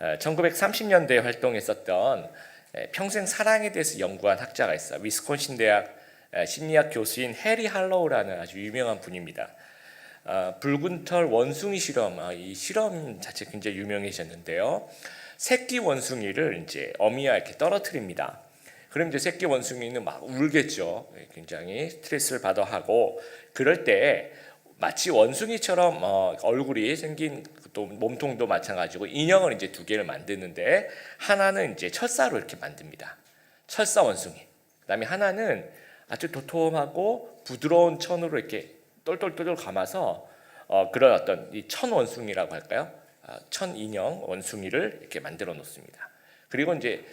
1930년대에 활동했었던 평생 사랑에 대해서 연구한 학자가 있어요. 위스콘신 대학 심리학 교수인 해리 할로우라는 아주 유명한 분입니다. 붉은 털 원숭이 실험, 이 실험 자체 굉장히 유명해졌는데요. 새끼 원숭이를 이제 어미와 이렇게 떨어뜨립니다. 그럼 이제 새끼 원숭이는 막 울겠죠. 굉장히 스트레스를 받아 하고, 그럴 때 마치 원숭이처럼 얼굴이 생긴 또 몸통도 마찬가지고 인형을 이제 두 개를 만드는데, 하나는 이제 철사로 이렇게 만듭니다. 철사 원숭이. 그다음에 하나는 아주 도톰하고 부드러운 천으로 이렇게 똘똘똘똘 감아서 그런 어떤 이 천 원숭이라고 할까요? 천 인형 원숭이를 이렇게 만들어 놓습니다. 그리고 이제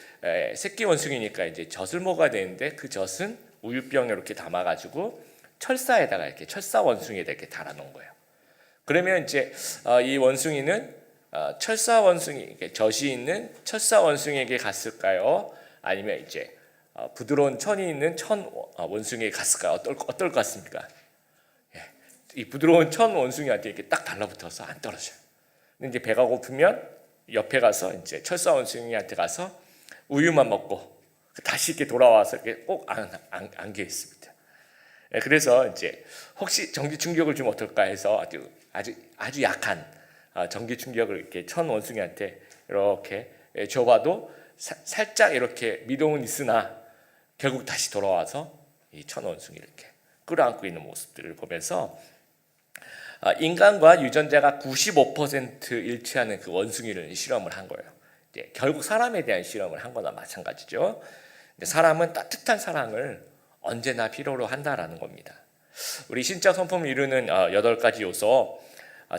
새끼 원숭이니까 이제 젖을 먹어야 되는데, 그 젖은 우유병에 이렇게 담아가지고 철사에다가 이렇게 철사 원숭이에다 이렇게 달아놓은 거예요. 그러면 이제 이 원숭이는 철사 원숭이, 젖이 있는 철사 원숭이에게 갔을까요? 아니면 이제 부드러운 천이 있는 천 원숭이에게 갔을까요? 어떨 것 같습니까? 예, 이 부드러운 천 원숭이한테 이렇게 딱 달라붙어서 안 떨어져요. 근데 이제 배가 고프면 옆에 가서 이제 철사 원숭이한테 가서 우유만 먹고 다시 이렇게 돌아와서 이렇게 꼭 안겨 있습니다. 예, 그래서 이제 혹시 전기 충격을 주면 어떨까 해서 아주 약한 전기 충격을 이렇게 천 원숭이한테 이렇게 줘봐도 살짝 이렇게 미동은 있으나 결국 다시 돌아와서 이 천 원숭이를 이렇게 끌어안고 있는 모습들을 보면서 인간과 유전자가 95% 일치하는 그 원숭이를 실험을 한 거예요. 이제 결국 사람에 대한 실험을 한 거나 마찬가지죠. 사람은 따뜻한 사랑을 언제나 필요로 한다라는 겁니다. 우리 신적 성품을 이루는 8가지 요소,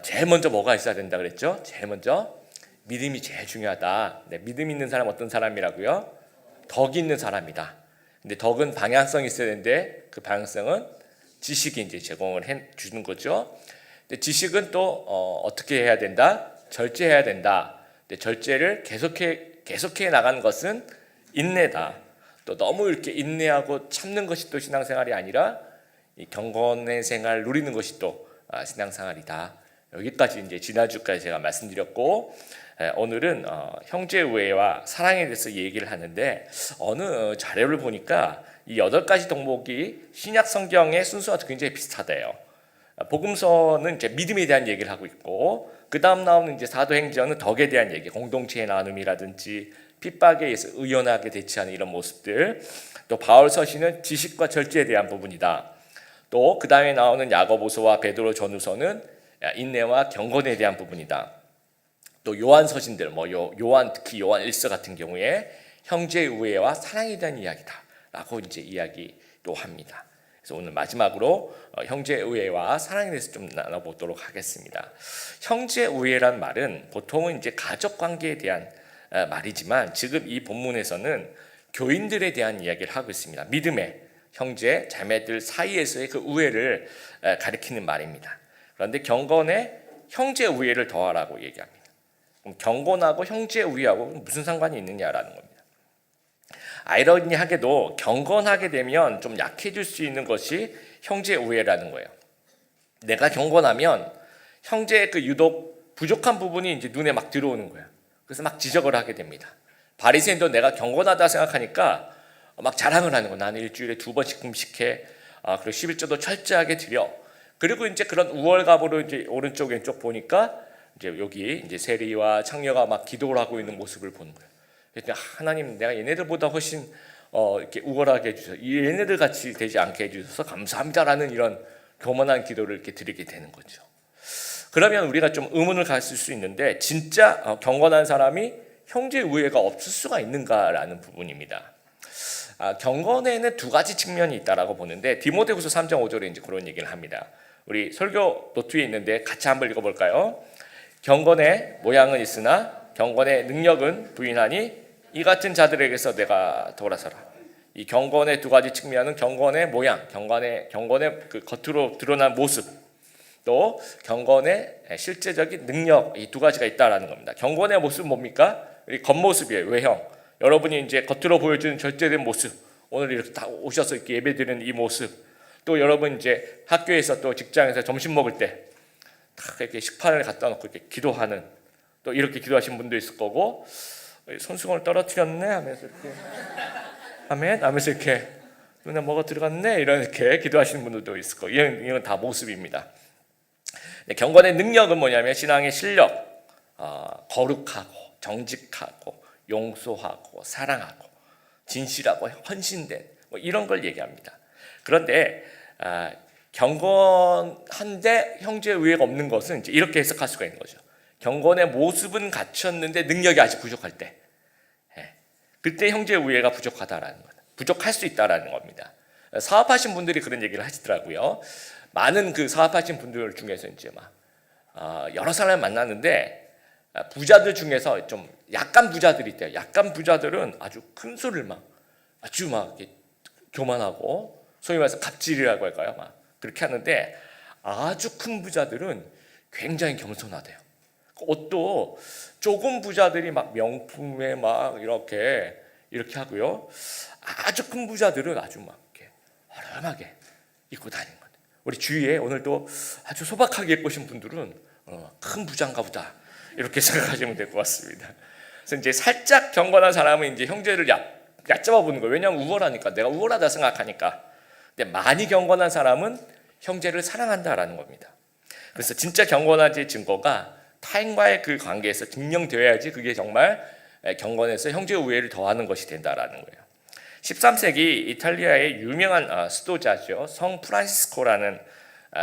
제일 먼저 뭐가 있어야 된다 그랬죠? 제일 먼저 믿음이 제일 중요하다. 네, 믿음 있는 사람 어떤 사람이라고요? 덕이 있는 사람이다. 근데 덕은 방향성이 있어야 되는데, 그 방향성은 지식이 이제 제공을 해 주는 거죠. 근데 지식은 또 어떻게 해야 된다? 절제해야 된다. 근데 절제를 계속해 나가는 것은 인내다. 또 너무 이렇게 인내하고 참는 것이 또 신앙생활이 아니라 이 경건의 생활 누리는 것이 또 신앙생활이다. 여기까지 이제 지난주까지 제가 말씀드렸고, 오늘은 형제 우애와 사랑에 대해서 얘기를 하는데, 어느 자료를 보니까 이 8가지 덕목이 신약 성경의 순서가 굉장히 비슷하대요. 복음서는 이제 믿음에 대한 얘기를 하고 있고, 그 다음 나오는 이제 사도행전은 덕에 대한 얘기, 공동체의 나눔이라든지 핍박에 의해서 의연하게 대처하는 이런 모습들, 또 바울 서신은 지식과 절제에 대한 부분이다. 또 그 다음에 나오는 야고보서와 베드로 전후서는 인내와 경건에 대한 부분이다. 또 요한 서신들, 요한, 특히 요한 1서 같은 경우에 형제의 우애와 사랑에 대한 이야기다라고 이제 이야기도 합니다. 그래서 오늘 마지막으로 형제의 우애와 사랑에 대해서 좀 나눠보도록 하겠습니다. 형제의 우애란 말은 보통은 이제 가족 관계에 대한 말이지만, 지금 이 본문에서는 교인들에 대한 이야기를 하고 있습니다. 믿음의 형제, 자매들 사이에서의 그 우애를 가리키는 말입니다. 그런데 경건에 형제 우애를 더하라고 얘기합니다. 그럼 경건하고 형제 우애하고 무슨 상관이 있느냐라는 겁니다. 아이러니하게도 경건하게 되면 좀 약해질 수 있는 것이 형제 우애라는 거예요. 내가 경건하면 형제의 그 유독 부족한 부분이 이제 눈에 막 들어오는 거예요. 그래서 막 지적을 하게 됩니다. 바리새인도 내가 경건하다 생각하니까 막 자랑을 하는 거예요. 나는 일주일에 2번씩 금식해. 그리고 11조도 철저하게 드려. 그리고 이제 그런 우월감으로 이제 오른쪽 왼쪽 보니까 이제 여기 이제 세리와 창녀가 막 기도를 하고 있는 모습을 보는 거예요. 그러니까 하나님, 내가 얘네들보다 훨씬 이렇게 우월하게 해주셔서 얘네들 같이 되지 않게 해주셔서 감사합니다라는 이런 교만한 기도를 이렇게 드리게 되는 거죠. 그러면 우리가 좀 의문을 가질 수 있는데, 진짜 경건한 사람이 형제 우애가 없을 수가 있는가라는 부분입니다. 경건에는 2가지 측면이 있다라고 보는데, 디모데후서 3장 5절에 이제 그런 얘기를 합니다. 우리 설교 노트에 있는데 같이 한번 읽어볼까요? 경건의 모양은 있으나 경건의 능력은 부인하니 이 같은 자들에게서 내가 돌아서라. 이 경건의 2가지 측면은 경건의 모양, 경건의 그 겉으로 드러난 모습, 또 경건의 실제적인 능력, 이 2가지가 있다라는 겁니다. 경건의 모습은 뭡니까? 우리 겉모습이에요. 외형. 여러분이 이제 겉으로 보여주는 절제된 모습, 오늘 이렇게 다 오셔서 이렇게 예배드리는 이 모습, 또 여러분 이제 학교에서 또 직장에서 점심 먹을 때 다 이렇게 식판을 갖다 놓고 이렇게 기도하는 또 이렇게 기도하신 분도 있을 거고, 손수건을 떨어뜨렸네 하면서 이렇게 아멘 하면서 이렇게 눈에 뭐가 들어갔네 이렇게 기도하시는 분들도 있을 거고, 이건 다 모습입니다. 경건의 능력은 뭐냐면 신앙의 실력, 거룩하고 정직하고 용서하고 사랑하고 진실하고 헌신된 뭐 이런 걸 얘기합니다. 그런데 경건한데 형제 우애가 없는 것은 이제 이렇게 해석할 수가 있는 거죠. 경건의 모습은 갖췄는데 능력이 아직 부족할 때, 그때 형제 우애가 부족하다라는 것, 부족할 수 있다라는 겁니다. 사업하신 분들이 그런 얘기를 하시더라고요. 많은 그 사업하신 분들 중에서 이제 막 여러 사람을 만났는데 부자들 중에서 좀 약간 부자들이 있대요. 약간 부자들은 아주 큰 소리를 아주 이렇게 교만하고 소위 말해서 갑질이라고 할까요? 막 그렇게 하는데 아주 큰 부자들은 굉장히 겸손하대요. 옷도 조금 부자들이 막 명품에 막 이렇게 하고요. 아주 큰 부자들은 아주 막 이렇게 허름하게 입고 다니는 거예요. 우리 주위에 오늘도 아주 소박하게 입고 오신 분들은 큰 부자인가 보다 이렇게 생각하시면 될 것 같습니다. 그래서 이제 살짝 경건한 사람은 이제 형제를 얕잡아 보는 거예요. 왜냐하면 우월하니까, 내가 우월하다 생각하니까. 근데 많이 경건한 사람은 형제를 사랑한다라는 겁니다. 그래서 진짜 경건한지 증거가 타인과의 그 관계에서 증명되어야지 그게 정말 경건에서 형제 우애를 더하는 것이 된다라는 거예요. 13세기 이탈리아의 유명한 수도자죠. 성 프란시스코라는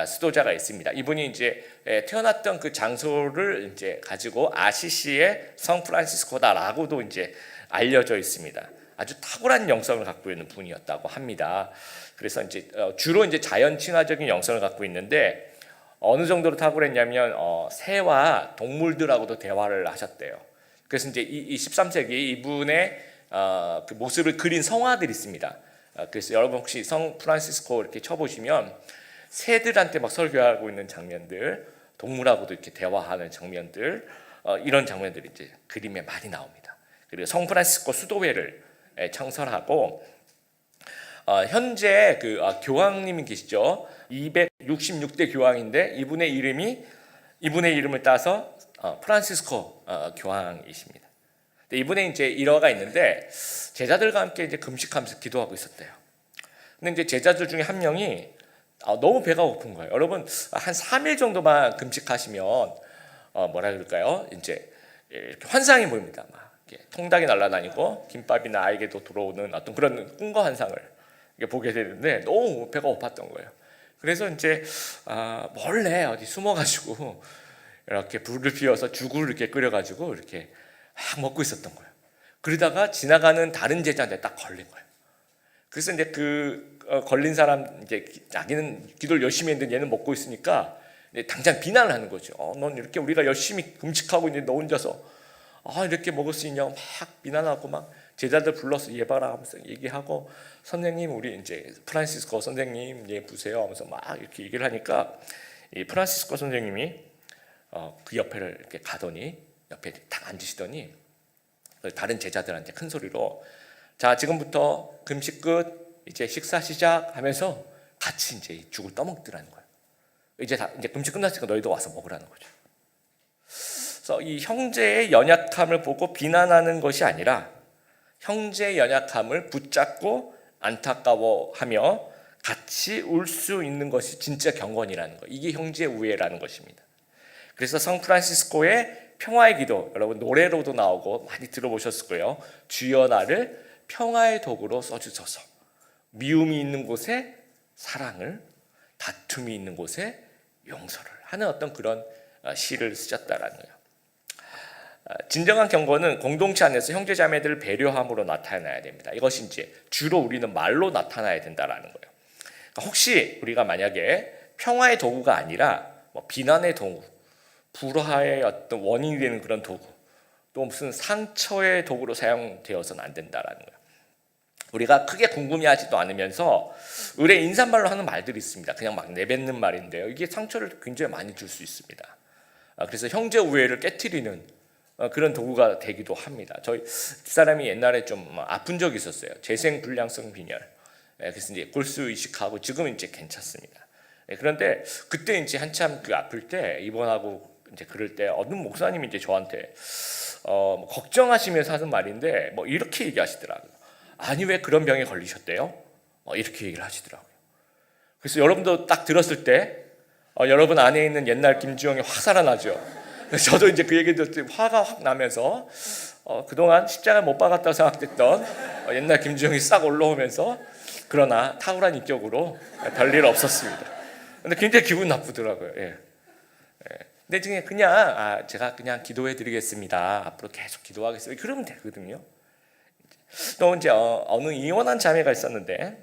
수도자가 있습니다. 이분이 이제 태어났던 그 장소를 이제 가지고 아시시의 성 프란시스코다라고도 이제 알려져 있습니다. 아주 탁월한 영성을 갖고 있는 분이었다고 합니다. 그래서 이제 주로 이제 자연 친화적인 영성을 갖고 있는데, 어느 정도로 탁월했냐면 새와 동물들하고도 대화를 하셨대요. 그래서 이제 이 13세기 이분의 그 모습을 그린 성화들이 있습니다. 그래서 여러분 혹시 성 프란시스코 이렇게 쳐보시면 새들한테 막 설교하고 있는 장면들, 동물하고도 이렇게 대화하는 장면들, 이런 장면들이 이제 그림에 많이 나옵니다. 그리고 성 프란시스코 수도회를 창설하고 현재 그 교황님이 계시죠. 266대 교황인데 이분의 이름을 따서 프란시스코 교황이십니다. 이분의 이제 일화가 있는데, 제자들과 함께 이제 금식하면서 기도하고 있었대요. 근데 이제 제자들 중에 한 명이 너무 배가 고픈 거예요. 여러분 한 3일 정도만 금식하시면 뭐라 그럴까요? 이제 이렇게 환상이 보입니다. 막 이렇게 통닭이 날아다니고 김밥이 나에게도 들어오는 어떤 그런 꿈과 환상을 보게 되는데 너무 배가 고팠던 거예요. 그래서 이제 몰래 어디 숨어가지고 이렇게 불을 피워서 죽을 이렇게 끓여가지고 이렇게 막 먹고 있었던 거예요. 그러다가 지나가는 다른 제자한테 딱 걸린 거예요. 그래서 이제 걸린 사람, 이제 자기는 기도를 열심히 했는데 얘는 먹고 있으니까 당장 비난을 하는 거죠. 넌 이렇게 우리가 열심히 금식하고 있는데 너 혼자서 이렇게 먹을 수 있냐고 막 비난하고, 막 제자들 불러서 예봐라 하면서 얘기하고, 선생님 우리 이제 프란시스코 선생님 보세요 하면서 막 이렇게 얘기를 하니까 이 프란시스코 선생님이 그 옆에를 이렇게 가더니, 옆에 딱 앉으시더니 다른 제자들한테 큰 소리로, 자 지금부터 금식 끝, 이제 식사 시작 하면서 같이 이제 죽을 떠먹더라는 거예요. 이제 금식 끝났으니까 너희도 와서 먹으라는 거죠. 그래서 이 형제의 연약함을 보고 비난하는 것이 아니라 형제의 연약함을 붙잡고 안타까워하며 같이 울 수 있는 것이 진짜 경건이라는 거, 이게 형제 우애라는 것입니다. 그래서 성 프란시스코의 평화의 기도, 여러분 노래로도 나오고 많이 들어보셨을 거예요. 주여 나를 평화의 도구로 써주소서. 미움이 있는 곳에 사랑을, 다툼이 있는 곳에 용서를 하는 어떤 그런 시를 쓰셨다라는 거예요. 진정한 경건은 공동체 안에서 형제자매들을 배려함으로 나타나야 됩니다. 이것이 이제 주로 우리는 말로 나타나야 된다라는 거예요. 그러니까 혹시 우리가 만약에 평화의 도구가 아니라 비난의 도구, 불화의 어떤 원인이 되는 그런 도구, 또 무슨 상처의 도구로 사용되어서는 안 된다라는 거예요. 우리가 크게 궁금해하지도 않으면서 의뢰 인사말로 하는 말들이 있습니다. 그냥 막 내뱉는 말인데요, 이게 상처를 굉장히 많이 줄 수 있습니다. 그래서 형제 우애를 깨트리는 그런 도구가 되기도 합니다. 저희 집사람이 옛날에 좀 아픈 적이 있었어요. 재생불량성 빈혈. 그래서 이제 골수 이식하고 지금은 이제 괜찮습니다. 그런데 그때 이제 한참 아플 때 입원하고 이제 그럴 때 어느 목사님이 이제 저한테 뭐 걱정하시면서 하는 말인데 뭐 이렇게 얘기하시더라고요. 아니 왜 그런 병에 걸리셨대요? 이렇게 얘기를 하시더라고요. 그래서 여러분도 딱 들었을 때 여러분 안에 있는 옛날 김주영이 확 살아나죠. 그래서 저도 이제 그 얘기 들을 때 화가 확 나면서 그동안 십자가 못 박았다고 생각했던 옛날 김주영이 싹 올라오면서 그러나 탁월한 인격으로 별일 없었습니다. 근데 굉장히 기분 나쁘더라고요. 예. 근데 중에 그냥 제가 그냥 기도해 드리겠습니다. 앞으로 계속 기도하겠습니다. 그러면 되거든요. 또 이제 어느 이혼한 자매가 있었는데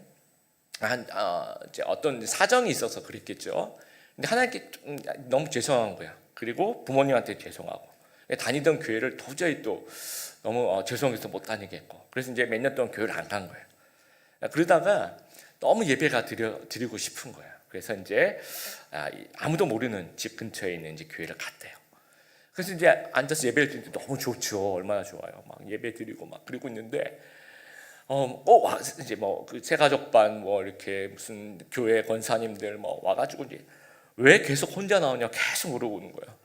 이제 어떤 사정이 있어서 그랬겠죠. 근데 하나님께 너무 죄송한 거야. 그리고 부모님한테 죄송하고 다니던 교회를 도저히 또 너무 죄송해서 못 다니겠고 그래서 이제 몇 년 동안 교회를 안 간 거예요. 그러다가 너무 예배가 드리고 싶은 거예요. 그래서 이제 아무도 모르는 집 근처에 있는 이제 교회를 갔대요. 그래서 이제 앉아서 예배를 드리는데 너무 좋죠. 얼마나 좋아요. 막 예배 드리고 막 그러고 있는데 이제 뭐 그 새가족반 뭐 이렇게 무슨 교회 권사님들 뭐 와가지고 이제 왜 계속 혼자 나오냐 계속 물어보는 거예요.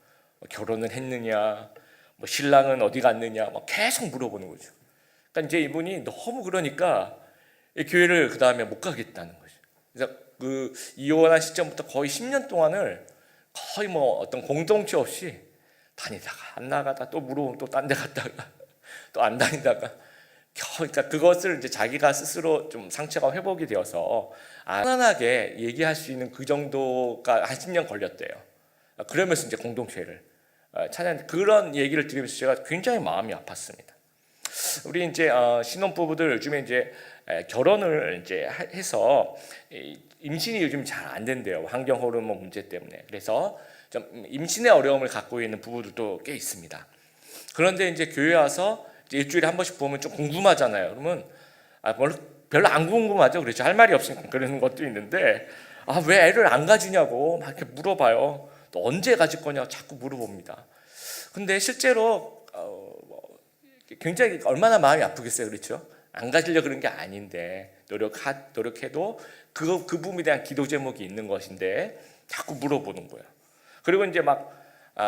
결혼을 했느냐, 뭐 신랑은 어디 갔느냐, 막 계속 물어보는 거죠. 그러니까 이제 이분이 너무 그러니까 이 교회를 그 다음에 못 가겠다는 거죠. 그래서 그 이혼한 시점부터 거의 10년 동안을 거의 뭐 어떤 공동체 없이 다니다가 안 나가다 또 물어보면 또 딴 데 갔다가 또 안 다니다가 그러니까 그것을 이제 자기가 스스로 좀 상처가 회복이 되어서 편안하게 얘기할 수 있는 그 정도가 한 10년 걸렸대요. 그러면서 이제 공동체를 찾았는데 그런 얘기를 들으면서 제가 굉장히 마음이 아팠습니다. 우리 이제 신혼부부들 요즘에 이제 결혼을 이제 해서 임신이 요즘 잘 안 된대요. 환경 호르몬 문제 때문에. 그래서 좀 임신의 어려움을 갖고 있는 부부들도 꽤 있습니다. 그런데 이제 교회 와서 이제 일주일에 한 번씩 보면 좀 궁금하잖아요. 그러면 별로 안 궁금하죠. 그렇죠. 할 말이 없으니까 그러는 것도 있는데 왜 애를 안 가지냐고 막 이렇게 물어봐요. 또 언제 가질 거냐고 자꾸 물어봅니다. 근데 실제로 굉장히 얼마나 마음이 아프겠어요. 그렇죠? 안 가지려고 그런 게 아닌데 노력해도 그 부분에 대한 기도 제목이 있는 것인데 자꾸 물어보는 거예요. 그리고 이제 막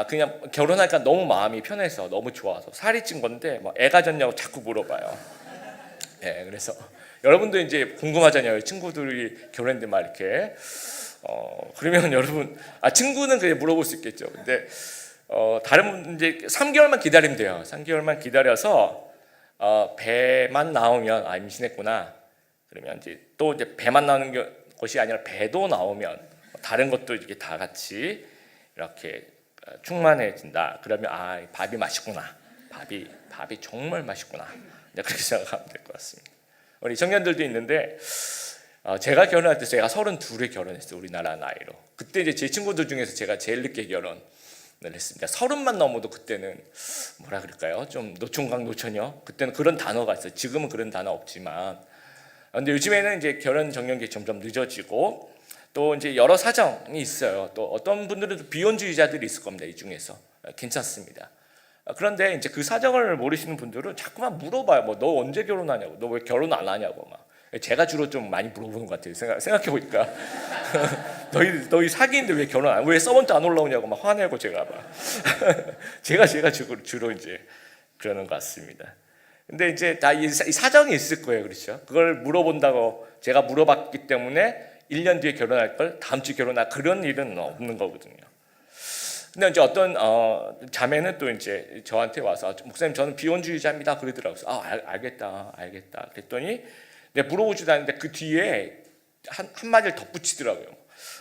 그냥 결혼하니까 너무 마음이 편해서 너무 좋아서 살이 찐 건데 막 애 가졌냐고 자꾸 물어봐요. 예, 그래서 여러분도 이제 궁금하잖아요. 친구들이 결혼했는데 막 이렇게 그러면 여러분 친구는 그냥 물어볼 수 있겠죠. 근데 다른 분 이제 3개월만 기다리면 돼요. 3개월만 기다려서 배만 나오면 임신했구나. 그러면 이제 배만 나오는 것이 아니라 배도 나오면 다른 것도 이렇게 다 같이 이렇게 충만해진다. 그러면 밥이 맛있구나. 밥이 정말 맛있구나. 그렇게 생각하면 될 것 같습니다. 우리 청년들도 있는데 제가 결혼할 때 제가 32에 결혼했어요. 우리나라 나이로. 그때 이제 제 친구들 중에서 제가 제일 늦게 결혼을 했습니다. 30만 넘어도 그때는 뭐라 그럴까요? 좀 노총각 노처녀. 그때는 그런 단어가 있어요. 지금은 그런 단어 없지만. 근데 요즘에는 이제 결혼 정년기 점점 늦어지고 또 이제 여러 사정이 있어요. 또 어떤 분들은 비혼주의자들이 있을 겁니다. 이 중에서 괜찮습니다. 그런데 이제 그 사정을 모르시는 분들은 자꾸만 물어봐요. 뭐 너 언제 결혼하냐고, 너 왜 결혼 안 하냐고 막. 제가 주로 좀 많이 물어보는 것 같아요. 생각해 보니까 너희 사귀는데 왜 결혼 안? 왜 서번트 안 올라오냐고 막 화내고 제가 막 제가 주로 이제 그러는 것 같습니다. 근데 이제 다 이 사정이 있을 거예요, 그렇죠? 그걸 물어본다고 제가 물어봤기 때문에 1년 뒤에 결혼할 걸 다음 주에 결혼할 그런 일은 없는 거거든요. 근데 이제 어떤 자매는 또 이제 저한테 와서 목사님 저는 비혼주의자입니다 그러더라고요. 알겠다. 그랬더니 내가 물어보지도 않는데 그 뒤에 한 마디를 덧붙이더라고요.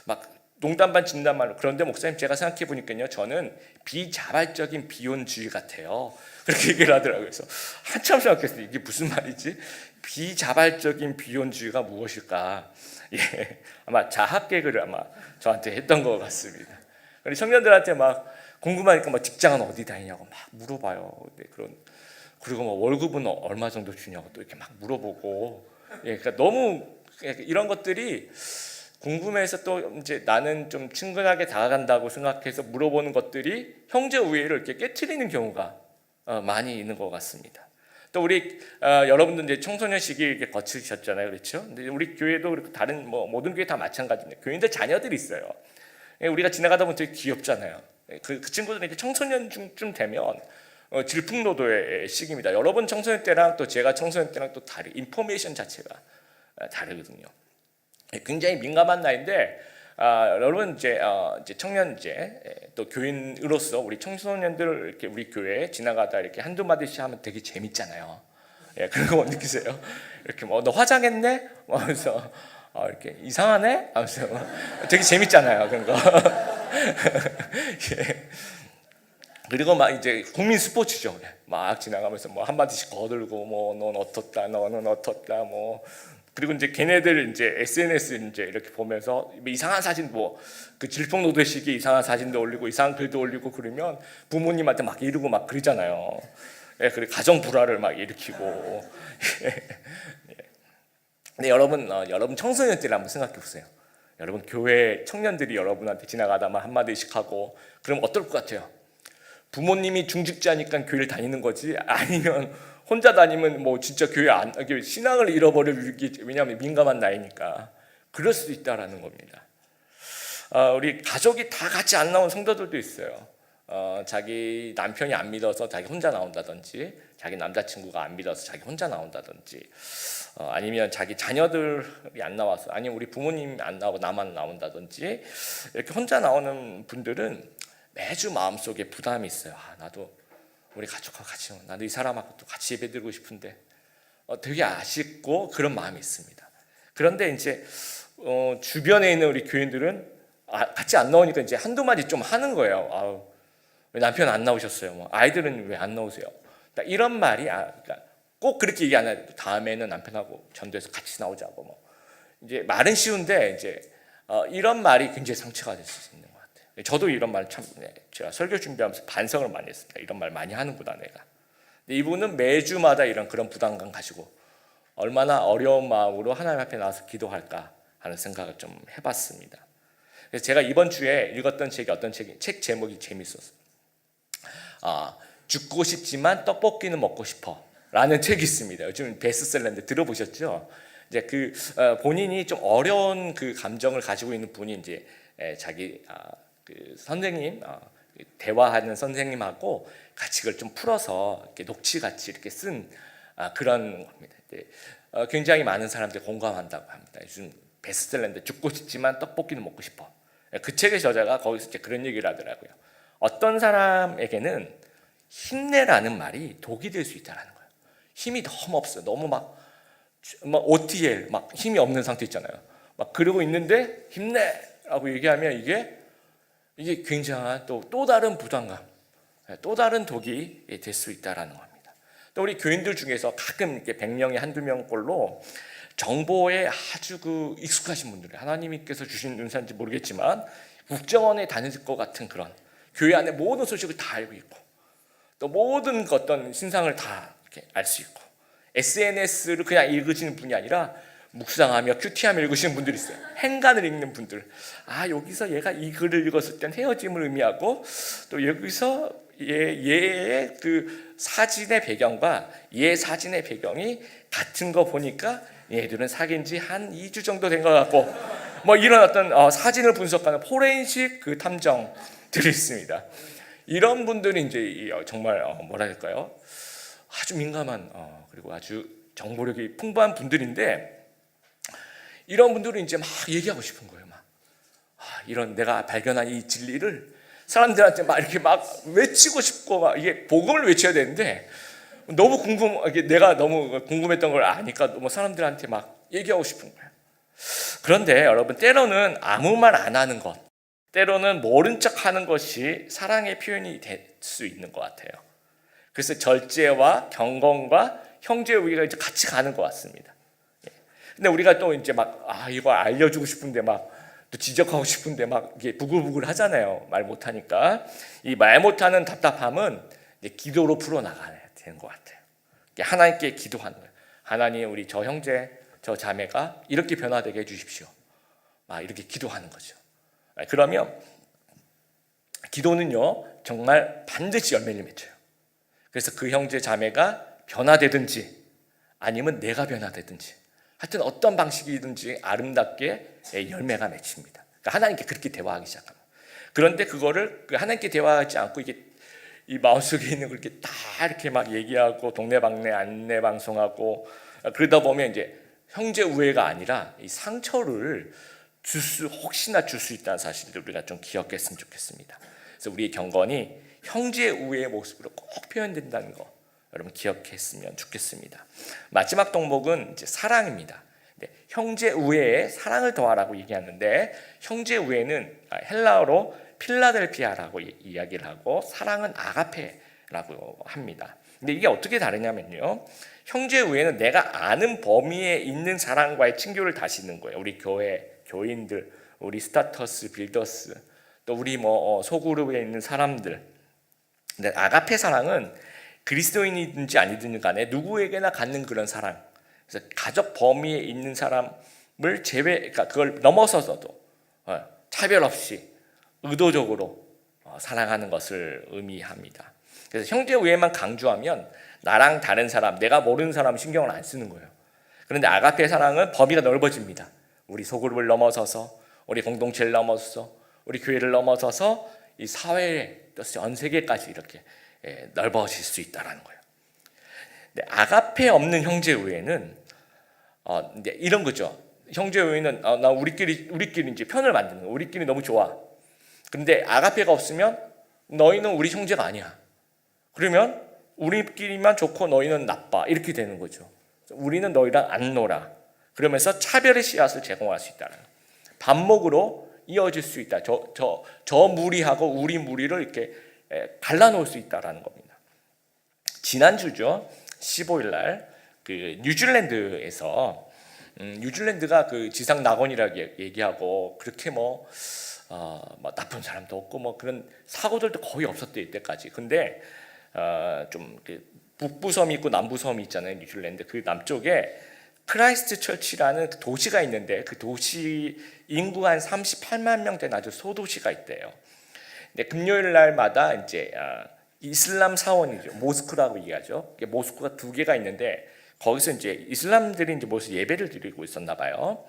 막 농담 반 진담 반으로. 그런데 목사님 제가 생각해 보니까요, 저는 비자발적인 비혼주의 같아요. 그렇게 얘기를 하더라고요. 그래서 한참 생각했어요. 이게 무슨 말이지? 비자발적인 비혼주의가 무엇일까? 예, 아마 자학 개그를 아마 저한테 했던 것 같습니다. 우리 청년들한테 막 궁금하니까 막 직장은 어디 다니냐고 막 물어봐요. 그리고 뭐 월급은 얼마 정도 주냐고 또 이렇게 막 물어보고. 예, 그러니까 너무 이런 것들이 궁금해서 또 이제 나는 좀 친근하게 다가간다고 생각해서 물어보는 것들이 형제 우애를 이렇게 깨트리는 경우가 많이 있는 것 같습니다. 또 우리 여러분들 이제 청소년 시기 이렇게 거치셨잖아요, 그렇죠? 근데 우리 교회도 그렇고 다른 뭐 모든 교회 다 마찬가지인데 교인들 자녀들이 있어요. 우리가 지나가다 보면 되게 귀엽잖아요. 그 친구들은 이제 청소년쯤 되면 질풍노도의 시기입니다. 여러분 청소년 때랑 또 제가 청소년 때랑 또 인포메이션 자체가 다르거든요. 굉장히 민감한 나이인데 여러분 이제 청년제 또 교인으로서 우리 청소년들 이렇게 우리 교회에 지나가다 이렇게 한두 마디씩 하면 되게 재밌잖아요. 예, 그런 거 느끼세요? 이렇게 뭐 너 화장했네? 하면서 이렇게 이상하네? 하면서 되게 재밌잖아요, 그런 거. 예. 그리고 막 이제 국민 스포츠죠. 막 지나가면서 뭐 한마디씩 거들고 뭐 넌 어떻다, 너는 어떻다, 뭐 그리고 이제 걔네들 이제 SNS 이제 이렇게 보면서 이상한 사진 뭐 그 질풍노도의 시기에 이상한 사진도 올리고 이상한 글도 올리고 그러면 부모님한테 막 이러고 막 그러잖아요. 예, 그리고 가정 불화를 막 일으키고. 근데 여러분 청소년 때를 한번 생각해 보세요. 여러분 교회 청년들이 여러분한테 지나가다만 한마디씩 하고 그럼 어떨 것 같아요? 부모님이 중직자니까 교회를 다니는 거지 아니면 혼자 다니면 뭐 진짜 신앙을 잃어버릴 왜냐하면 민감한 나이니까 그럴 수도 있다라는 겁니다. 우리 가족이 다 같이 안 나온 성도들도 있어요. 자기 남편이 안 믿어서 자기 혼자 나온다든지 자기 남자친구가 안 믿어서 자기 혼자 나온다든지 아니면 자기 자녀들이 안 나와서 아니면 우리 부모님이 안 나오고 나만 나온다든지 이렇게 혼자 나오는 분들은 매주 마음속에 부담이 있어요. 나도 우리 가족하고 같이 나도 이 사람하고 또 같이 예배드리고 싶은데 되게 아쉽고 그런 마음이 있습니다. 그런데 이제 주변에 있는 우리 교인들은 같이 안 나오니까 이제 한두 마디 좀 하는 거예요. 왜 남편 안 나오셨어요? 뭐 아이들은 왜 안 나오세요? 그러니까 이런 말이 그러니까 꼭 그렇게 얘기 안 해요. 다음에는 남편하고 전도해서 같이 나오자고 뭐 이제 말은 쉬운데 이제 이런 말이 굉장히 상처가 될 수 있는 것 같아요. 저도 이런 말 참 제가 설교 준비하면서 반성을 많이 했습니다. 이런 말 많이 하는구나 내가. 근데 이분은 매주마다 이런 그런 부담감 가지고 얼마나 어려운 마음으로 하나님 앞에 나와서 기도할까 하는 생각을 좀 해봤습니다. 그래서 제가 이번 주에 읽었던 책이 어떤 책이 책 제목이 재밌었어요. 죽고 싶지만 떡볶이는 먹고 싶어라는 책이 있습니다. 요즘 베스트셀러인데 들어보셨죠? 이제 본인이 좀 어려운 그 감정을 가지고 있는 분이 이제 자기 그 선생님 대화하는 선생님하고 같이 그걸 좀 풀어서 이렇게 녹취같이 이렇게 쓴 그런 겁니다. 굉장히 많은 사람들이 공감한다고 합니다. 요즘 베스트셀러인데 죽고 싶지만 떡볶이는 먹고 싶어. 그 책의 저자가 거기서 이제 그런 얘기를 하더라고요. 어떤 사람에게는 힘내라는 말이 독이 될 수 있다는 거예요. 힘이 너무 없어요. 너무 막 OTL 막 힘이 없는 상태 있잖아요. 막 그러고 있는데 힘내라고 얘기하면 이게 굉장한 또 다른 부담감, 또 다른 독이 될 수 있다라는 겁니다. 또 우리 교인들 중에서 가끔 이렇게 100명에 한두 명꼴로 정보에 아주 익숙하신 분들, 하나님께서 주신 은사인지 모르겠지만 국정원에 다닐 것 같은 그런 교회 안에 모든 소식을 다 알고 있고 또 모든 어떤 신상을 다 이렇게 알 수 있고 SNS를 그냥 읽으시는 분이 아니라 묵상하며 큐티하며 읽으시는 분들이 있어요. 행간을 읽는 분들. 여기서 얘가 이 글을 읽었을 땐 헤어짐을 의미하고 또 여기서 얘의 그 사진의 배경과 얘 사진의 배경이 같은 거 보니까 얘들은 사귄 지 한 2주 정도 된 것 같고 뭐 이런 어떤 사진을 분석하는 포렌식 그 탐정들이 있습니다. 이런 분들이 이제 정말 뭐랄까요? 아주 민감한 그리고 아주 정보력이 풍부한 분들인데 이런 분들은 이제 막 얘기하고 싶은 거예요. 이런 내가 발견한 이 진리를 사람들한테 막 이렇게 막 외치고 싶고 막 이게 복음을 외쳐야 되는데 너무 내가 너무 궁금했던 걸 아니까 뭐 사람들한테 막 얘기하고 싶은 거예요. 그런데 여러분 때로는 아무 말 안 하는 것, 때로는 모른 척하는 것이 사랑의 표현이 될 수 있는 것 같아요. 그래서 절제와 경건과 형제 우위가 이제 같이 가는 것 같습니다. 근데 우리가 또 이제 막 이거 알려주고 싶은데 막 또 지적하고 싶은데 막 이게 부글부글 하잖아요. 말 못하니까 이 말 못하는 답답함은 이제 기도로 풀어나가야 되는 것 같아요. 하나님께 기도하는 거예요. 하나님 우리 저 형제 저 자매가 이렇게 변화되게 해주십시오. 이렇게 기도하는 거죠. 그러면 기도는요 정말 반드시 열매를 맺혀요. 그래서 그 형제 자매가 변화되든지 아니면 내가 변화되든지 하여튼 어떤 방식이든지 아름답게 열매가 맺힙니다. 그러니까 하나님께 그렇게 대화하기 시작합니다. 그런데 그거를 하나님께 대화하지 않고 이게 이 마음속에 있는 걸 이렇게 다 이렇게 막 얘기하고 동네방네 안내 방송하고 그러다 보면 이제 형제 우애가 아니라 이 상처를 혹시나 줄 수 있다는 사실을 우리가 좀 기억했으면 좋겠습니다. 그래서 우리의 경건이 형제 우애의 모습으로 꼭 표현된다는 거 여러분 기억했으면 좋겠습니다. 마지막 덕목은 이제 사랑입니다. 형제 우애에 사랑을 더하라고 얘기하는데 형제 우애는 헬라어로 필라델피아라고 이야기를 하고 사랑은 아가페라고 합니다. 근데 이게 어떻게 다르냐면요. 형제 우애는 내가 아는 범위에 있는 사랑과의 친교를 다시는 거예요. 우리 교인들, 우리 스타터스, 빌더스, 또 우리 소그룹에 있는 사람들. 근데 아가페 사랑은 그리스도인이든지 아니든지 간에 누구에게나 갖는 그런 사랑. 그래서 가족 범위에 있는 사람을 그러니까 그걸 넘어서서도 차별 없이 의도적으로 사랑하는 것을 의미합니다. 그래서 형제 우애만 강조하면 나랑 다른 사람, 내가 모르는 사람 신경을 안 쓰는 거예요. 그런데 아가페 사랑은 범위가 넓어집니다. 우리 소그룹을 넘어서서, 우리 공동체를 넘어서서, 우리 교회를 넘어서서 이 사회의 전 세계까지 이렇게 넓어질 수 있다는 거예요. 근데 아가페 없는 형제 우애는 이런 거죠. 형제 우애는 나 우리끼리 이제 편을 만드는 거. 우리끼리 너무 좋아. 그런데 아가페가 없으면 너희는 우리 형제가 아니야. 그러면 우리끼리만 좋고 너희는 나빠. 이렇게 되는 거죠. 우리는 너희랑 안 놀아. 그러면서 차별의 씨앗을 제공할 수 있다는 반목으로 이어질 수 있다. 저 무리하고 우리 무리를 이렇게 갈라놓을 수 있다라는 겁니다. 지난주죠. 15일 날 그 뉴질랜드에서 뉴질랜드가 그 지상 낙원이라고 얘기하고 그렇게 뭐 나쁜 사람도 없고 그런 사고들도 거의 없었대 이때까지. 근데 좀 북부섬이 있고 남부섬이 있잖아요. 뉴질랜드 그 남쪽에 크라이스트 처치라는 도시가 있는데 그 도시 인구가 한 38만 명 된 아주 소도시가 있대요. 근데 금요일 날마다 이제 이슬람 사원이죠. 모스크라고 얘기하죠. 모스크가 두 개가 있는데 거기서 이제 이슬람들이 이제 모여서 예배를 드리고 있었나 봐요.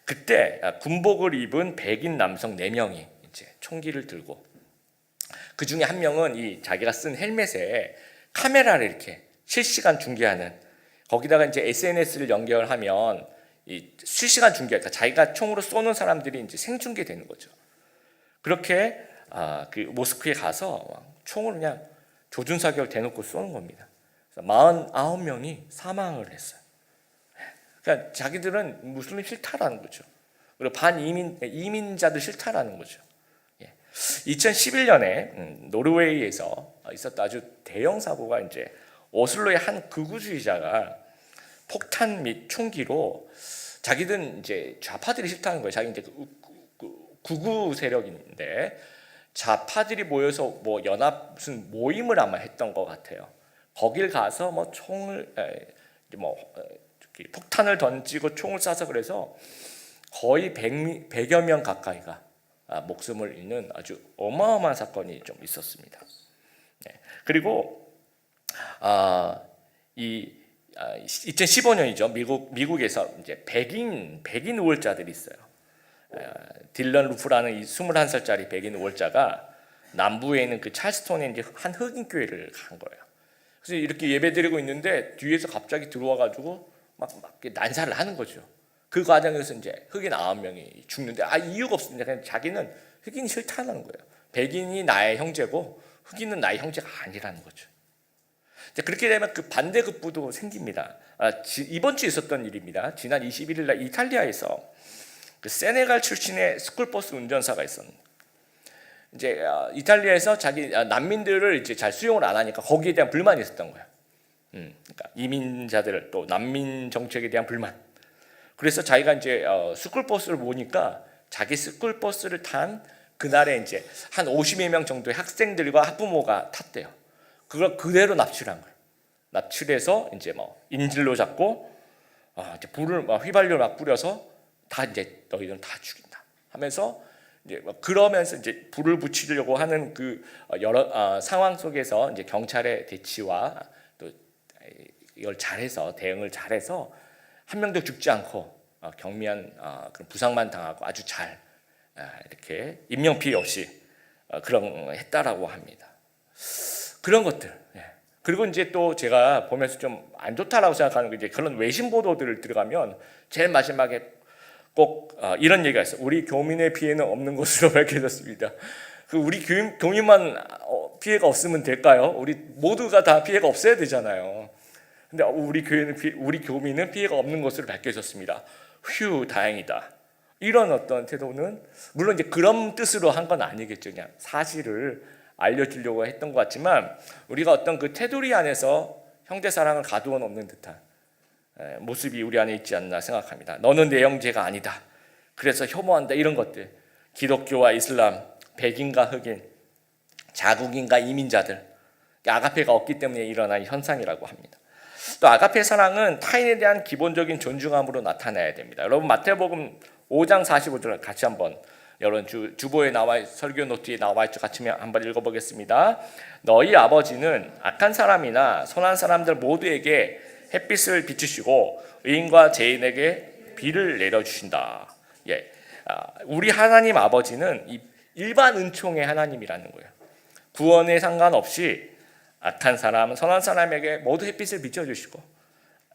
그때 군복을 입은 백인 남성 4명이 이제 총기를 들고 그 중에 한 명은 이 자기가 쓴 헬멧에 카메라를 이렇게 실시간 중계하는 거기다가 이제 SNS를 연결하면 이 실시간 중계, 그러니까 자기가 총으로 쏘는 사람들이 이제 생중계되는 거죠. 그렇게 그 모스크에 가서 총을 그냥 조준사격을 대놓고 쏘는 겁니다. 49명이 사망을 했어요. 그러니까 자기들은 무슬림 싫다라는 거죠. 그리고 이민자들 싫다라는 거죠. 2011년에 노르웨이에서 있었던 아주 대형 사고가 이제 오슬로의 한 극우주의자가 폭탄 및 총기로 자기들은 이제 좌파들이 싫다는 거예요. 자기 이제 극우 세력인데 좌파들이 모여서 연합 무슨 모임을 아마 했던 것 같아요. 거길 가서 총을 폭탄을 던지고 총을 쏴서 그래서 거의 100여 명 가까이가 목숨을 잃는 아주 어마어마한 사건이 좀 있었습니다. 그리고 2015년이죠. 미국에서 이제 백인 우월자들이 있어요. 딜런 루프라는 이 21살짜리 백인 우월자가 남부에 있는 그 찰스톤에 이제 한 흑인 교회를 간 거예요. 그래서 이렇게 예배드리고 있는데 뒤에서 갑자기 들어와가지고 막 난사를 하는 거죠. 그 과정에서 이제 흑인 9명이 죽는데 이유가 없습니다. 그냥 자기는 흑인이 싫다는 거예요. 백인이 나의 형제고 흑인은 나의 형제가 아니라는 거죠. 그렇게 되면 그 반대급부도 생깁니다. 이번 주에 있었던 일입니다. 지난 21일 날 이탈리아에서 그 세네갈 출신의 스쿨버스 운전사가 있었는데 이제 이탈리아에서 자기 난민들을 이제 잘 수용을 안 하니까 거기에 대한 불만이 있었던 거예요. 그러니까 이민자들 또 난민 정책에 대한 불만. 그래서 자기가 이제 스쿨버스를 모으니까 자기 스쿨버스를 탄 그날에 이제 한 50여 명 정도의 학생들과 학부모가 탔대요. 그걸 그대로 납치를 한 거예요. 납치해서 이제 인질로 잡고 이제 불을 휘발유 막 뿌려서 다 이제 너희들은 다 죽인다 하면서 이제 그러면서 이제 불을 붙이려고 하는 그 여러 상황 속에서 이제 경찰의 대치와 또 이걸 잘해서 대응을 잘해서 한 명도 죽지 않고 경미한 그런 부상만 당하고 아주 잘 이렇게 인명 피해 없이 그런 했다라고 합니다. 그런 것들. 그리고 이제 또 제가 보면서 좀 안 좋다라고 생각하는 게 이제 그런 외신 보도들을 들어가면 제일 마지막에 꼭 이런 얘기가 있어요. 우리 교민의 피해는 없는 것으로 밝혀졌습니다. 그 우리 교민만 피해가 없으면 될까요? 우리 모두가 다 피해가 없어야 되잖아요. 근데 우리 교민은 피해가 없는 것으로 밝혀졌습니다. 휴, 다행이다. 이런 어떤 태도는 물론 이제 그런 뜻으로 한 건 아니겠죠. 그냥 사실을 알려주려고 했던 것 같지만 우리가 어떤 그 테두리 안에서 형제 사랑을 가두어 놓는 듯한 모습이 우리 안에 있지 않나 생각합니다. 너는 내 형제가 아니다. 그래서 혐오한다. 이런 것들. 기독교와 이슬람, 백인과 흑인, 자국인과 이민자들. 아가페가 없기 때문에 일어난 현상이라고 합니다. 또 아가페 사랑은 타인에 대한 기본적인 존중함으로 나타나야 됩니다. 여러분 마태복음 5장 45절을 같이 한번 여러분 주보에 나와 설교 노트에 나와 있죠. 같이 한번 읽어보겠습니다. 너희 아버지는 악한 사람이나 선한 사람들 모두에게 햇빛을 비추시고 의인과 죄인에게 비를 내려주신다. 우리 하나님 아버지는 일반 은총의 하나님이라는 거예요. 구원에 상관없이 악한 사람, 선한 사람에게 모두 햇빛을 비춰주시고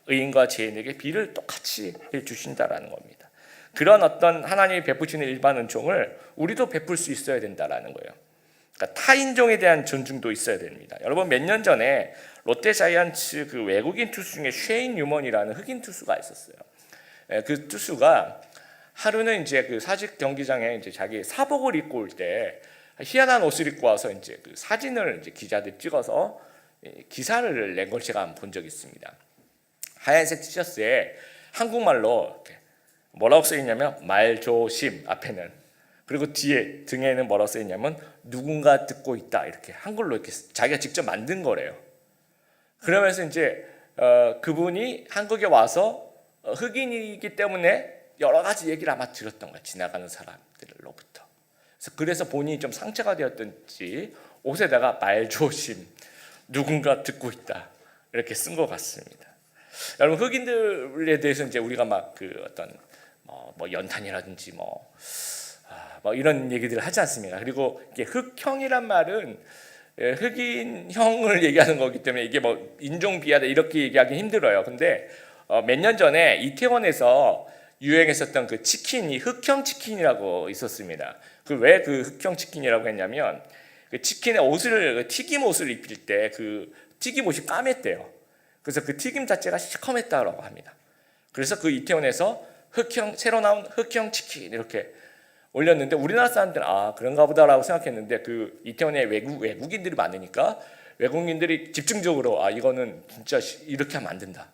의인과 죄인에게 비를 똑같이 해주신다라는 겁니다. 그런 어떤 하나님이 베푸시는 일반 은총을 우리도 베풀 수 있어야 된다라는 거예요. 그러니까 타인종에 대한 존중도 있어야 됩니다. 여러분 몇 년 전에 롯데자이언츠 그 외국인 투수 중에 쉐인 유먼이라는 흑인 투수가 있었어요. 그 투수가 하루는 이제 그 사직 경기장에 이제 자기 사복을 입고 올 때 희한한 옷을 입고 와서 이제 그 사진을 이제 기자들 찍어서 기사를 낸 걸 제가 본 적이 있습니다. 하얀색 티셔츠에 한국말로 이렇게 뭐라고 써 있냐면 말조심 앞에는, 그리고 뒤에 등에는 뭐라고 써 있냐면 누군가 듣고 있다, 이렇게 한글로 이렇게 자기가 직접 만든 거래요. 그러면서 이제 그분이 한국에 와서 흑인이기 때문에 여러 가지 얘기를 아마 들었던 거예요. 지나가는 사람들로부터. 그래서 본인이 좀 상처가 되었던지 옷에다가 말조심, 누군가 듣고 있다, 이렇게 쓴 것 같습니다. 여러분 흑인들에 대해서 이제 우리가 막 그 어떤 뭐 연탄이라든지 뭐 이런 얘기들을 하지 않습니까? 그리고 이게 흑형이란 말은 흑인형을 얘기하는 거기 때문에 이게 뭐 인종 비하다 이렇게 얘기하기 힘들어요. 근데 몇 년 전에 이태원에서 유행했었던 그 치킨이 흑형 치킨이라고 있었습니다. 그 왜 그 흑형 치킨이라고 했냐면 그 치킨의 옷을 튀김 옷을 입힐 때 그 튀김 옷이 까맸대요. 그래서 그 튀김 자체가 시커맸다라고 합니다. 그래서 그 이태원에서 새로 나온 흑형 치킨 이렇게 올렸는데 우리나라 사람들은 그런가 보다라고 생각했는데 그 이태원에 외국인들이 많으니까 외국인들이 집중적으로 이거는 진짜 이렇게 하면 안 된다,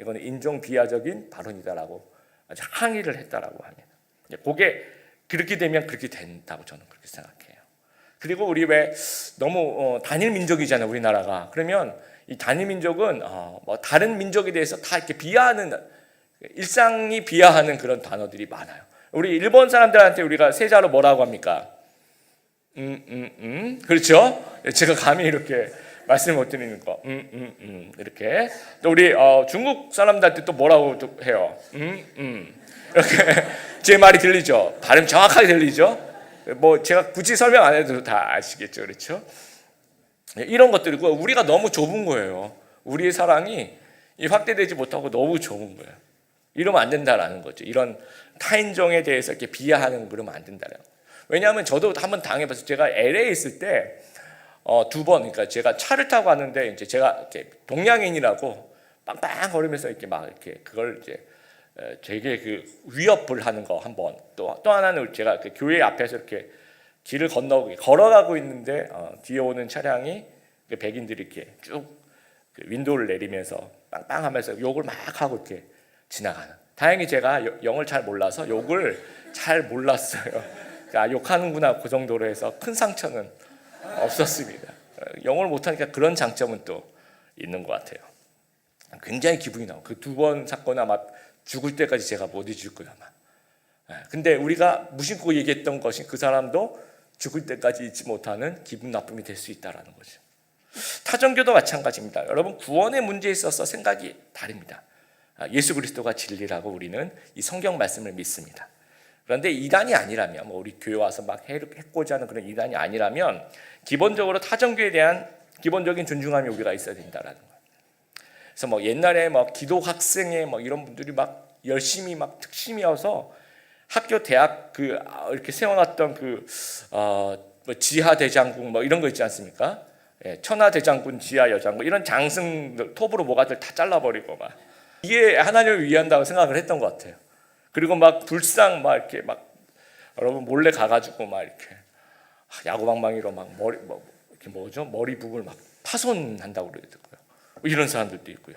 이거는 인종 비하적인 발언이다라고 아주 항의를 했다라고 합니다. 그게 그렇게 되면 그렇게 된다고 저는 그렇게 생각해요. 그리고 우리 왜 너무 단일 민족이잖아요, 우리나라가. 그러면 이 단일 민족은 뭐 다른 민족에 대해서 다 이렇게 비하하는, 일상이 비하하는 그런 단어들이 많아요. 우리 일본 사람들한테 우리가 세자로 뭐라고 합니까? 그렇죠? 제가 감히 이렇게 말씀을 못 드리는 거. 이렇게. 또 우리 중국 사람들한테 또 뭐라고 또 해요? 이렇게 제 말이 들리죠? 발음 정확하게 들리죠? 뭐 제가 굳이 설명 안 해도 다 아시겠죠, 그렇죠? 이런 것들이고 우리가 너무 좁은 거예요. 우리의 사랑이 확대되지 못하고 너무 좁은 거예요. 이러면 안 된다라는 거죠. 이런 타인종에 대해서 이렇게 비하하는 그러면 안 된다라는 거예요. 왜냐하면 저도 한번 당해봐서 제가 LA에 있을 때 두 번, 그러니까 제가 차를 타고 갔는데 이제 제가 이렇게 동양인이라고 빵빵거리면서 이렇게 막 이렇게 그걸 이제 되게 그 위협을 하는 거 한 번, 또 하나는 제가 그 교회 앞에서 이렇게 길을 걸어가고 있는데 뒤에 오는 차량이 백인들이 이렇게 쭉 그 윈도우를 내리면서 빵빵하면서 욕을 막 하고 이렇게 지나가는. 다행히 제가 영어를 잘 몰라서 욕을 잘 몰랐어요. 욕하는구나 그 정도로 해서 큰 상처는 없었습니다. 영어를 못하니까 그런 장점은 또 있는 것 같아요. 굉장히 기분이 나고 그 두 번 사건 아마 죽을 때까지 제가 못 잊을 거예요 아마. 근데 우리가 무심코 얘기했던 것이 그 사람도 죽을 때까지 잊지 못하는 기분 나쁨이 될 수 있다는 거죠. 타종교도 마찬가지입니다. 여러분 구원의 문제에 있어서 생각이 다릅니다. 예수 그리스도가 진리라고 우리는 이 성경 말씀을 믿습니다. 그런데 이단이 아니라면, 뭐 우리 교회 와서 막 해고자 하는 그런 이단이 아니라면 기본적으로 타종교에 대한 기본적인 존중함이 우리가 있어야 된다라는 거예요. 그래서 뭐 옛날에 뭐 기독 학생회 뭐 이런 분들이 막 열심히 막 특심이어서 학교 대학 그 이렇게 세워놨던 뭐 지하 대장군 뭐 이런 거 있지 않습니까? 예, 천하 대장군, 지하 여장군 이런 장승들 톱으로 모가들 다 잘라버리고 막 이게 하나님을 위한다고 생각을 했던 것 같아요. 그리고 막 불상 막 이렇게 막 여러분 몰래 가가지고 막 이렇게 야구방망이로 막 머리 뭐 이렇게 뭐죠 머리 부분을 막 파손한다고 그러더라고요. 이런 사람들도 있고요.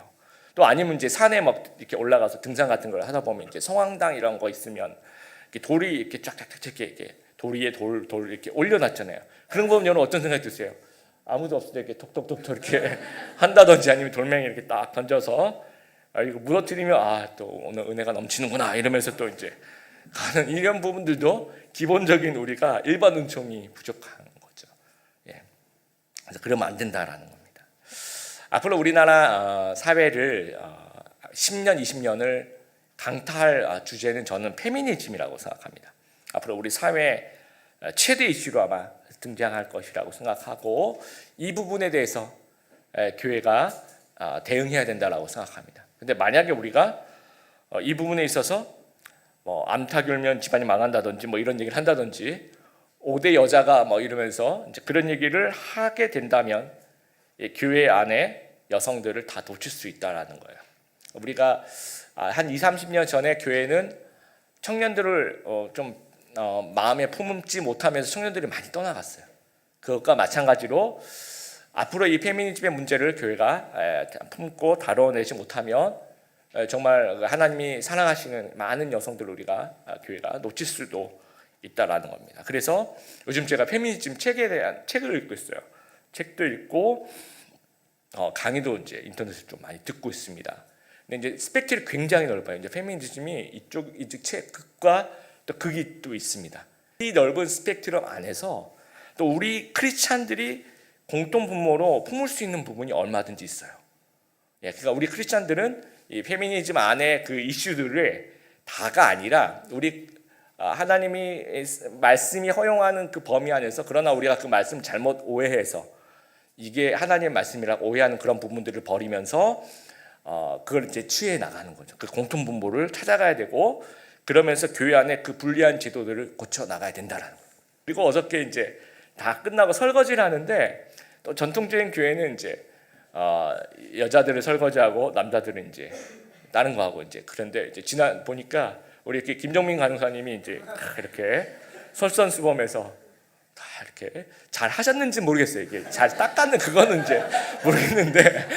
또 아니면 이제 산에 막 이렇게 올라가서 등산 같은 걸 하다 보면 이제 성황당 이런 거 있으면 이렇게 돌이 이렇게 쫙쫙쫙 이렇게 도리에 돌 이렇게 올려놨잖아요. 그런 거 보면 여러분 어떤 생각이 드세요? 아무도 없을 때 이렇게 톡톡톡 이렇게 한다든지 아니면 돌멩이 이렇게 딱 던져서 이거 무너뜨리면 또 오늘 은혜가 넘치는구나 이러면서 또 이제 가는 이런 부분들도 기본적인 우리가 일반 은총이 부족한 거죠. 예. 그래서 그러면 안 된다라는 겁니다. 앞으로 우리나라 사회를 10년, 20년을 강타할 주제는 저는 페미니즘이라고 생각합니다. 앞으로 우리 사회 최대 이슈로 아마 등장할 것이라고 생각하고 이 부분에 대해서 교회가 대응해야 된다라고 생각합니다. 근데 만약에 우리가 이 부분에 있어서 뭐 암탉 울면 집안이 망한다든지 뭐 이런 얘기를 한다든지 5대 여자가 뭐 이러면서 이제 그런 얘기를 하게 된다면 교회 안에 여성들을 다 놓칠 수 있다라는 거예요. 우리가 한 20-30년 전에 교회는 청년들을 좀 마음에 품지 못하면서 청년들이 많이 떠나갔어요. 그것과 마찬가지로 앞으로 이 페미니즘의 문제를 교회가 품고 다뤄내지 못하면 정말 하나님이 사랑하시는 많은 여성들을 우리가 교회가 놓칠 수도 있다라는 겁니다. 그래서 요즘 제가 페미니즘 책에 대한 책을 읽고 있어요. 책도 읽고 강의도 이제 인터넷에서 좀 많이 듣고 있습니다. 근데 이제 스펙트럼이 굉장히 넓어요. 이제 페미니즘이 이쪽 극과 또 극이 또 있습니다. 이 넓은 스펙트럼 안에서 또 우리 크리스찬들이 공통 분모로 품을 수 있는 부분이 얼마든지 있어요. 예, 그러니까 우리 크리스찬들은 이 페미니즘 안에 그 이슈들을 다가 아니라 우리 하나님이 말씀이 허용하는 그 범위 안에서 그러나 우리가 그 말씀 잘못 오해해서 이게 하나님의 말씀이라고 오해하는 그런 부분들을 버리면서 그걸 이제 취해 나가는 거죠. 그 공통 분모를 찾아가야 되고 그러면서 교회 안에 그 불리한 제도들을 고쳐 나가야 된다라는 거예요. 그리고 어저께 이제 다 끝나고 설거지를 하는데 또 전통적인 교회는 이제 여자들을 설거지하고 남자들은 이제 다른 거 하고 이제 그런데 이제 지난 보니까 우리 이렇게 김정민 간호사님이 이제 이렇게 솔선수범해서 다 이렇게 잘 하셨는지 모르겠어요. 이게 잘 닦았는 그거는 이제 모르겠는데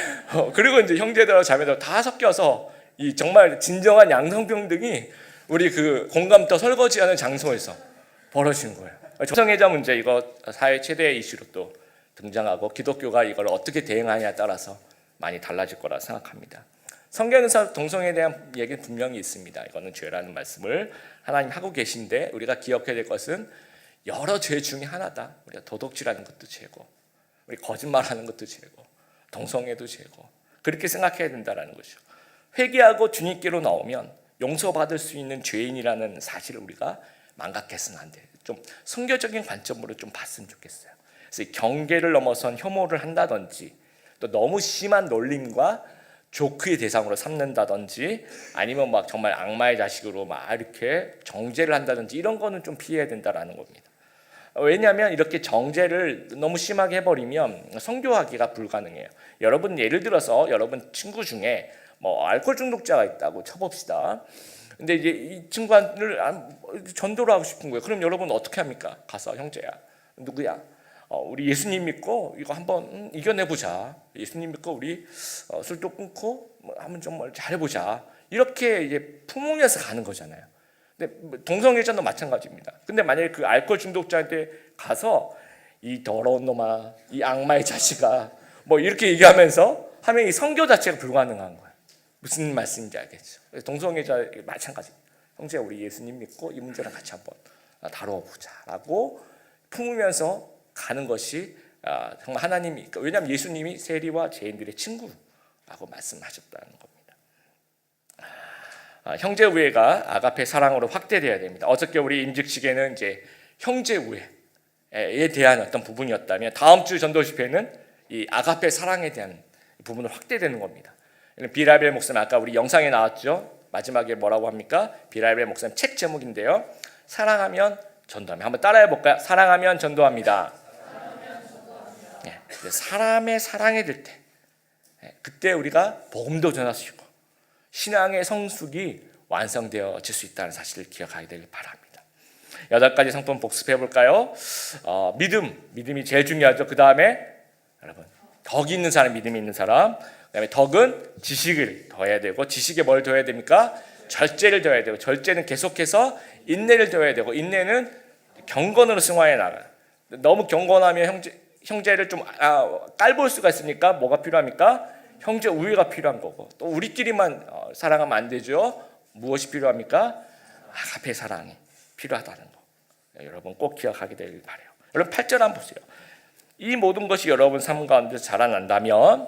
그리고 이제 형제들하고 자매들 다 섞여서 이 정말 진정한 양성평등이 우리 그 공감터 설거지하는 장소에서 벌어지는 거예요. 성애자 문제 이거 사회 최대의 이슈로 또 등장하고 기독교가 이걸 어떻게 대응하냐에 따라서 많이 달라질 거라 생각합니다. 성경에서 동성애에 대한 얘기는 분명히 있습니다. 이거는 죄라는 말씀을 하나님 하고 계신데 우리가 기억해야 될 것은 여러 죄 중에 하나다. 우리가 도둑질하는 것도 죄고 우리 거짓말하는 것도 죄고 동성애도 죄고 그렇게 생각해야 된다는 것이죠. 회개하고 주님께로 나오면 용서받을 수 있는 죄인이라는 사실을 우리가 망각해서는 안 돼요. 좀 성교적인 관점으로 좀 봤으면 좋겠어요. 그래서 경계를 넘어선 혐오를 한다든지 또 너무 심한 놀림과 조크의 대상으로 삼는다든지 아니면 막 정말 악마의 자식으로 막 이렇게 정죄를 한다든지 이런 거는 좀 피해야 된다라는 겁니다. 왜냐하면 이렇게 정죄를 너무 심하게 해버리면 성교하기가 불가능해요. 여러분 예를 들어서 여러분 친구 중에 뭐 알코올 중독자가 있다고 쳐봅시다. 근데 이제 이 친구를 전도를 하고 싶은 거예요. 그럼 여러분 어떻게 합니까? 가서 형제야, 누구야? 우리 예수님 믿고 이거 한번 이겨내보자. 예수님 믿고 우리 술도 끊고 한번 정말 잘해보자. 이렇게 이제 품으면서 가는 거잖아요. 근데 동성애자도 마찬가지입니다. 근데 만약에 그 알코올 중독자한테 가서 이 더러운 놈아, 이 악마의 자식아, 뭐 이렇게 얘기하면서 하면 이 성교 자체가 불가능한 거예요. 무슨 말씀인지 알겠죠? 동성애자 마찬가지입니다. 형제 우리 예수님 믿고 이 문제랑 같이 한번 다뤄보자라고 품으면서 가는 것이 정말 하나님이 왜냐하면 예수님이 세리와 죄인들의 친구라고 말씀하셨다는 겁니다. 형제 우애가 아가페 사랑으로 확대되어야 됩니다. 어저께 우리 임직식에는 이제 형제 우애에 대한 어떤 부분이었다면 다음 주 전도 집회는 이 아가페 사랑에 대한 부분을 확대되는 겁니다. 비라벨 목사님 아까 우리 영상에 나왔죠. 마지막에 뭐라고 합니까? 비라벨 목사님 책 제목인데요. 사랑하면 전도합니다. 한번 따라해 볼까요? 사랑하면 전도합니다. 사람의 사랑에 들 때, 그때 우리가 복음도 전하시고 신앙의 성숙이 완성되어질 수 있다는 사실을 기억하게 되길 바랍니다. 8가지 성품 복습해 볼까요? 믿음이 제일 중요하죠. 그 다음에 여러분 덕이 있는 사람, 믿음이 있는 사람. 그다음에 덕은 지식을 더해야 되고, 지식에 뭘 더해야 됩니까? 절제를 더해야 되고, 절제는 계속해서 인내를 더해야 되고, 인내는 경건으로 승화해 나가요. 너무 경건하면 형제를 좀 깔볼 수가 있으니까 뭐가 필요합니까? 형제 우애가 필요한 거고, 또 우리끼리만 사랑하면 안 되죠. 무엇이 필요합니까? 아가페 사랑이 필요하다는 거. 여러분 꼭 기억하게 되길 바라요. 여러분 8절 한번 보세요. 이 모든 것이 여러분 삶 가운데 자라난다면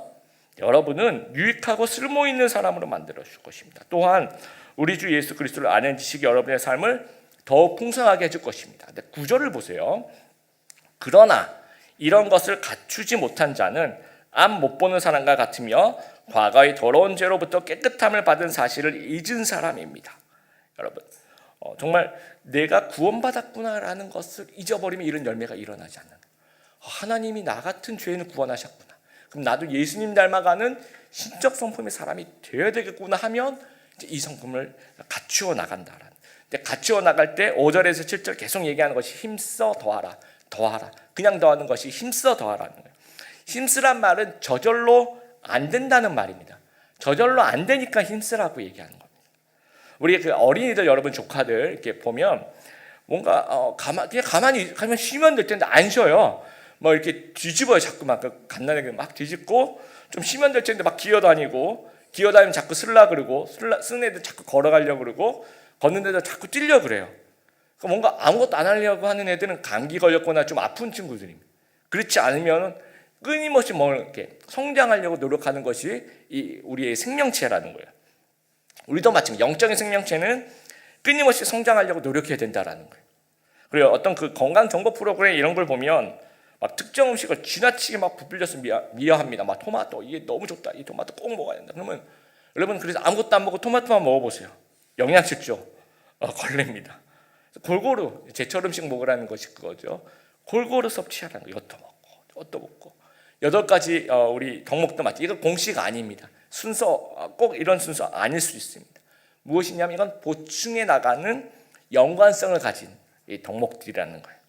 여러분은 유익하고 쓸모있는 사람으로 만들어 줄 것입니다. 또한 우리 주 예수 그리스도를 아는 지식이 여러분의 삶을 더욱 풍성하게 해줄 것입니다. 근데 9절을 보세요. 그러나 이런 것을 갖추지 못한 자는 앞 못 보는 사람과 같으며 과거의 더러운 죄로부터 깨끗함을 받은 사실을 잊은 사람입니다. 여러분 정말 내가 구원받았구나라는 것을 잊어버리면 이런 열매가 일어나지 않는, 하나님이 나 같은 죄인을 구원하셨구나, 그럼 나도 예수님 닮아가는 신적 성품의 사람이 되어야 되겠구나 하면 이제 이 성품을 갖추어 나간다라는. 근데 갖추어 나갈 때 5절에서 7절 계속 얘기하는 것이 힘써 더하라, 더하라. 그냥 더하는 것이 힘써 더하라는 거예요. 힘쓰란 말은 저절로 안 된다는 말입니다. 저절로 안 되니까 힘쓰라고 얘기하는 겁니다. 우리 그 어린이들 여러분 조카들 이렇게 보면 뭔가 그냥 가만히 쉬면 될 텐데 안 쉬어요. 뭐 이렇게 뒤집어요. 자꾸 막 갓난아기 막 뒤집고, 좀 쉬면 될 텐데 막 기어다니면 자꾸 쓸라 그러고, 쓰는 애들 자꾸 걸어가려고 그러고, 걷는 데도 자꾸 뛰려고 그래요. 뭔가 아무것도 안 하려고 하는 애들은 감기 걸렸거나 좀 아픈 친구들입니다. 그렇지 않으면 끊임없이 뭐 이렇게 성장하려고 노력하는 것이 이 우리의 생명체라는 거예요. 우리도 마찬가지. 영적인 생명체는 끊임없이 성장하려고 노력해야 된다라는 거예요. 그리고 어떤 그 건강 정보 프로그램 이런 걸 보면 막 특정 음식을 지나치게 막 부풀려서 미화합니다. 막 토마토 이게 너무 좋다, 이 토마토 꼭 먹어야 된다. 그러면 여러분 그래서 아무것도 안 먹고 토마토만 먹어보세요. 영양실조 걸립니다. 골고루 제철 음식 먹으라는 것이 그거죠. 골고루 섭취하라는 거. 이것도 먹고 8가지 우리 덕목도 맞죠. 이거 공식 아닙니다. 순서 꼭 이런 순서 아닐 수 있습니다. 무엇이냐면 이건 보충해 나가는 연관성을 가진 이 덕목들이라는 거예요.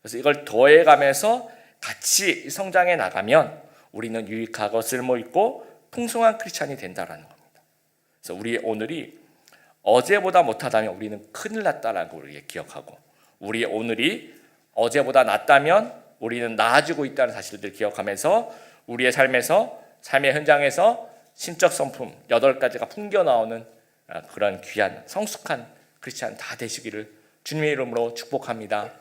그래서 이걸 더해가면서 같이 성장해 나가면 우리는 유익하고 쓸모있고 풍성한 크리스찬이 된다는 겁니다. 그래서 우리 오늘이 어제보다 못하다면 우리는 큰일 났다라고 우리가 기억하고, 우리의 오늘이 어제보다 낫다면 우리는 나아지고 있다는 사실들을 기억하면서 우리의 삶의 현장에서 신적 성품 8가지가 풍겨 나오는 그런 귀한 성숙한 크리스찬 다 되시기를 주님의 이름으로 축복합니다.